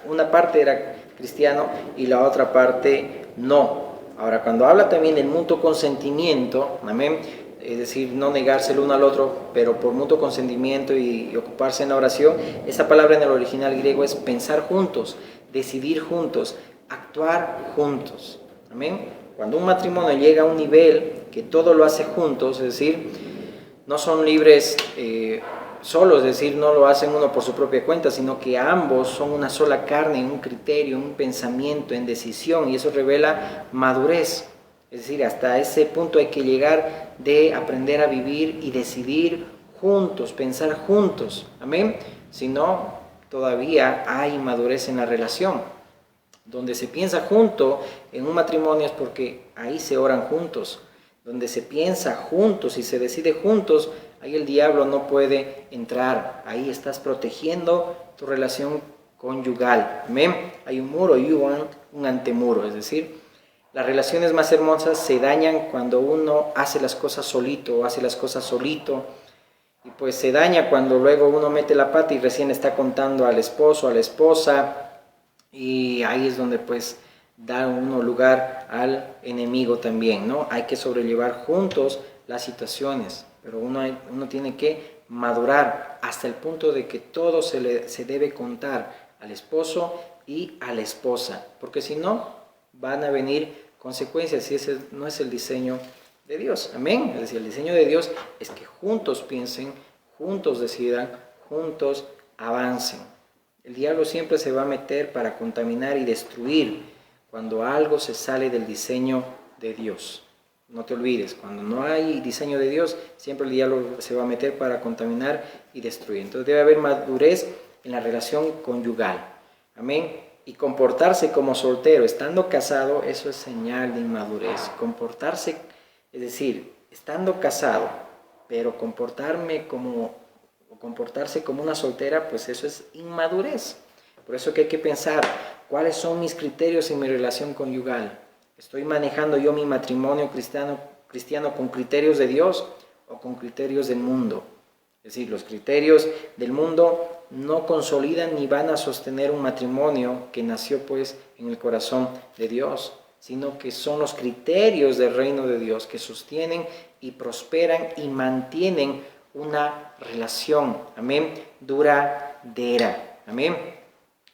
una parte era cristiano y la otra parte no. Ahora, cuando habla también del mutuo consentimiento, amén, es decir, no negarse el uno al otro, pero por mutuo consentimiento y ocuparse en la oración, esa palabra en el original griego es pensar juntos, decidir juntos, actuar juntos. Amén. Cuando un matrimonio llega a un nivel que todo lo hace juntos, es decir, no son libres solos, es decir, no lo hacen uno por su propia cuenta, sino que ambos son una sola carne, en un criterio, en un pensamiento, en decisión, y eso revela madurez. Es decir, hasta ese punto hay que llegar de aprender a vivir y decidir juntos, pensar juntos. Amén. Si no, todavía hay inmadurez en la relación. Donde se piensa junto en un matrimonio es porque ahí se oran juntos. Donde se piensa juntos y se decide juntos, ahí el diablo no puede entrar. Ahí estás protegiendo tu relación conyugal. Amén. Hay un muro y un antemuro. Es decir, las relaciones más hermosas se dañan cuando uno hace las cosas solito o hace las cosas solito. Y pues se daña cuando luego uno mete la pata y recién está contando al esposo, a la esposa. Y ahí es donde pues da uno lugar al enemigo también, ¿no? Hay que sobrellevar juntos las situaciones, pero uno tiene que madurar hasta el punto de que todo se debe contar al esposo y a la esposa, porque si no, van a venir consecuencias y ese no es el diseño de Dios. Amén. Es decir, el diseño de Dios es que juntos piensen, juntos decidan, juntos avancen. El diablo siempre se va a meter para contaminar y destruir cuando algo se sale del diseño de Dios. No te olvides, cuando no hay diseño de Dios, siempre el diablo se va a meter para contaminar y destruir. Entonces debe haber madurez en la relación conyugal. Amén. Y comportarse como soltero, estando casado, eso es señal de inmadurez. Comportarse, es decir, estando casado, pero comportarse como una soltera, pues eso es inmadurez. Por eso que hay que pensar, ¿cuáles son mis criterios en mi relación conyugal? ¿Estoy manejando yo mi matrimonio cristiano con criterios de Dios o con criterios del mundo? Es decir, los criterios del mundo no consolidan ni van a sostener un matrimonio que nació pues en el corazón de Dios, sino que son los criterios del reino de Dios que sostienen y prosperan y mantienen una relación, amén, duradera, amén.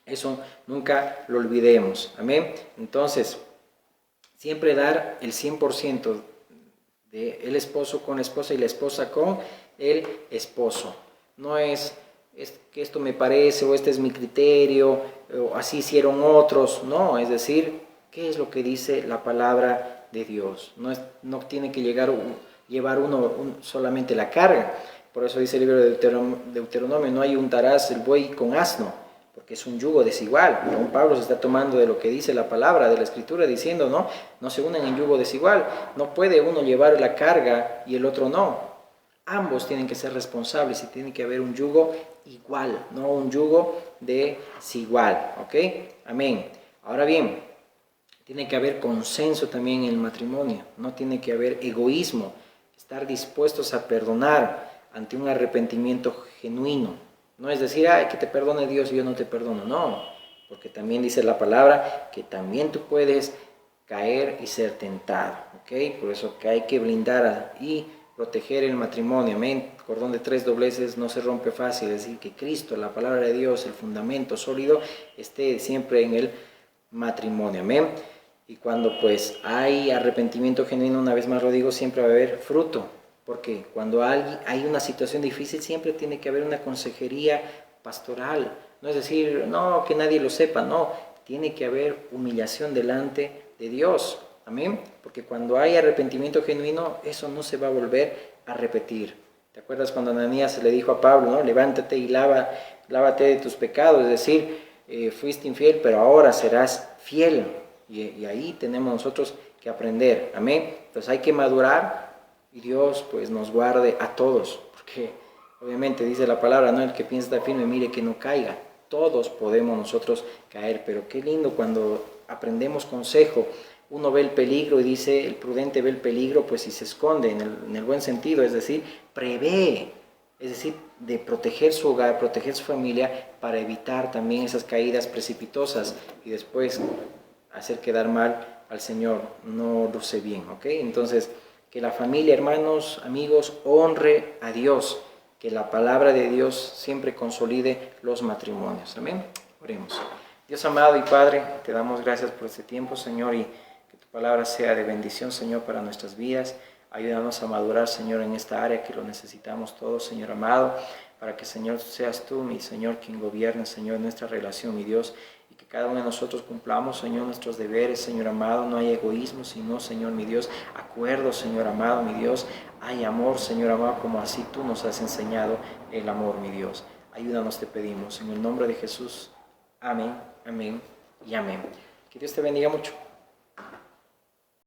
Eso nunca lo olvidemos, amén. Entonces, siempre dar el 100% del esposo con la esposa y la esposa con el esposo. No es que esto me parece o este es mi criterio o así hicieron otros, no, es decir, ¿qué es lo que dice la palabra de Dios? No tiene que llevar uno solamente la carga. Por eso dice el libro de Deuteronomio, no ayuntarás el buey con asno, porque es un yugo desigual. Don Pablo se está tomando de lo que dice la palabra, de la Escritura, diciendo, no se unen en yugo desigual. No puede uno llevar la carga y el otro no. Ambos tienen que ser responsables y tiene que haber un yugo igual, no un yugo desigual. ¿Ok? Amén. Ahora bien, tiene que haber consenso también en el matrimonio. No tiene que haber egoísmo. Estar dispuestos a perdonar ante un arrepentimiento genuino. No es decir, que te perdone Dios y yo no te perdono. No, porque también dice la palabra que también tú puedes caer y ser tentado. ¿Ok? Por eso que hay que blindar y proteger el matrimonio. Amén. El cordón de 3 dobleces no se rompe fácil. Es decir, que Cristo, la palabra de Dios, el fundamento sólido, esté siempre en el matrimonio. Amén. Y cuando pues hay arrepentimiento genuino, una vez más lo digo, siempre va a haber fruto. Porque cuando hay una situación difícil, siempre tiene que haber una consejería pastoral. No es decir, no, que nadie lo sepa, no. Tiene que haber humillación delante de Dios. Amén. Porque cuando hay arrepentimiento genuino, eso no se va a volver a repetir. ¿Te acuerdas cuando Ananías le dijo a Pablo, ¿no? Levántate y lávate de tus pecados? Es decir, fuiste infiel, pero ahora serás fiel. Y ahí tenemos nosotros que aprender. Amén. Entonces hay que madurar y Dios pues nos guarde a todos. Porque obviamente dice la palabra, ¿no? El que piensa estar firme, mire que no caiga. Todos podemos nosotros caer, pero qué lindo cuando aprendemos consejo. Uno ve el peligro y dice, el prudente ve el peligro, pues y se esconde en el buen sentido, es decir, prevé, es decir, de proteger su hogar, proteger su familia para evitar también esas caídas precipitosas y después hacer quedar mal al Señor. No luce bien, ¿ok? Entonces, que la familia, hermanos, amigos, honre a Dios, que la palabra de Dios siempre consolide los matrimonios. Amén. Oremos. Dios amado y Padre, te damos gracias por este tiempo, Señor, y que tu palabra sea de bendición, Señor, para nuestras vidas. Ayúdanos a madurar, Señor, en esta área que lo necesitamos todos, Señor amado, para que, Señor, seas tú, mi Señor, quien gobierne, Señor, nuestra relación, mi Dios, y que cada uno de nosotros cumplamos, Señor, nuestros deberes, Señor amado. No hay egoísmo, sino, Señor, mi Dios, acuerdo, Señor amado, mi Dios. Hay amor, Señor amado, como así tú nos has enseñado el amor, mi Dios. Ayúdanos, te pedimos, en el nombre de Jesús. Amén, amén y amén. Que Dios te bendiga mucho.